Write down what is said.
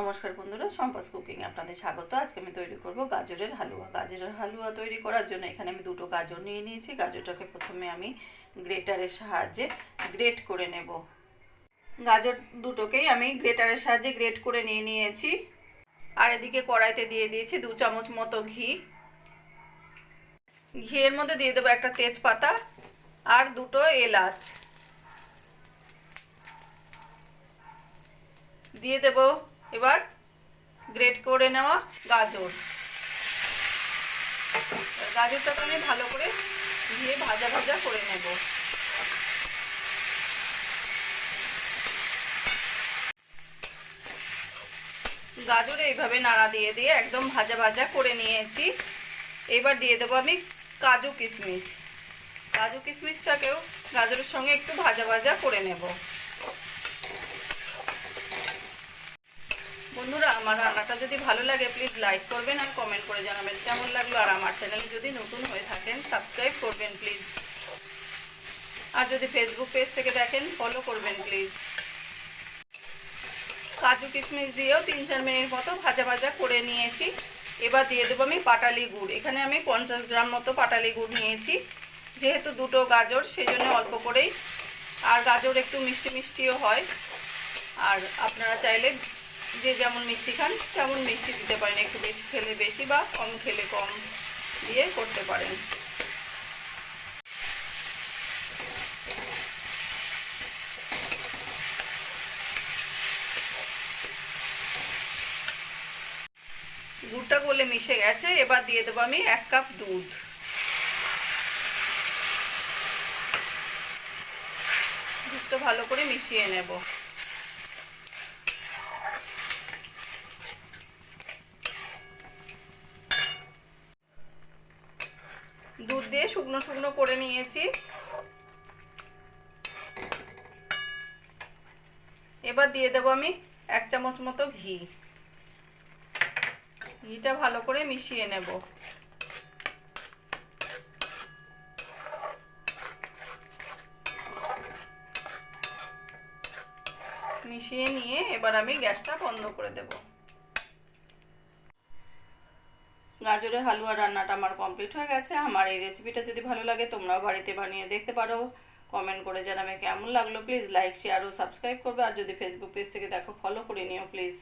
নমস্কার বন্ধুরা, সম্পাস কুকিং আপনাদের স্বাগত। আজকে আমি তৈরি করব গাজরের হালুয়া। গাজরের হালুয়া তৈরি করার জন্য এখানে আমি দুটো গাজর নিয়ে নিয়েছি। গাজরটাকে প্রথমে আমি গ্রেটারের সাহায্যে গ্রেট করে নেব। গাজর দুটোকেই আমি গ্রেটারের সাহায্যে গ্রেট করে নিয়েছি। আর এদিকে কড়াইতে দিয়ে দিয়েছি 2 চামচ মতো ঘি। ঘিয়ের মধ্যে দিয়ে দেবো একটা তেজপাতা আর দুটো এলাচ। দিয়ে দেব এবার গ্রেট করে নেওয়া গাজর। গাজরটাকে আমি ভালো করে দিয়ে ভাজা ভাজা করে নেব। গাজর এইভাবে নাড়া দিয়ে দিয়ে একদম ভাজা ভাজা করে নিয়েছি। এবার দিয়ে দেবো আমি কাজু কিশমিশ। কাজু কিশমিশটাকেও গাজরের সঙ্গে একটু ভাজা ভাজা করে নেব। বন্ধুরা, আমার রান্নাটা যদি ভালো লাগে প্লিজ লাইক করবেন আর কমেন্ট করে জানাবেন কেমন লাগলো। আর আমার চ্যানেলে যদি নতুন হয়ে থাকেন সাবস্ক্রাইব করবেন প্লিজ। আর যদি ফেসবুক পেজ থেকে দেখেন ফলো করবেন প্লিজ। কাজু কিশমিশ দিয়েও 3-4 মিনিট মতো ভাজা ভাজা করে নিয়েছি। এবার দিয়ে দেবো আমি পাটালি গুড়। এখানে আমি 50 গ্রাম মতো পাটালি গুড় নিয়েছি। যেহেতু দুটো গাজর সেই জন্য অল্প করেই, আর গাজর একটু মিষ্টি মিষ্টিও হয়। আর আপনারা চাইলে যে যেমন মিষ্টি খান তেমন মিষ্টি দিতে পারেন, একটু বেশি খেলে বেশি বা কম খেলে কম দিয়ে করতে পারেন। গুড়টা গলে মিশে গেছে। এবার দিয়ে দেবো আমি 1 কাপ দুধ। দুধটা ভালো করে মিশিয়ে নেব। দুধ দিয়ে শুকনো শুকনো করে নিয়েছি। এবার দিয়ে দেবো আমি 1 চামচ মতো ঘি। ঘিটা ভালো করে মিশিয়ে নেব। মিশিয়ে নিয়ে এবার আমি গ্যাসটা বন্ধ করে দেব। গাজরের হালুয়া রান্নাটা আমার কমপ্লিট হয়ে গেছে। আমার এই রেসিপিটা যদি ভালো লাগে তোমরাও বাড়িতে বানিয়ে দেখতে পারো। কমেন্ট করে জানাবে কেমন লাগলো। প্লিজ লাইক শেয়ার ও সাবস্ক্রাইব করবে। আর যদি ফেসবুক পেজ থেকে দেখো ফলো করে নিও প্লিজ।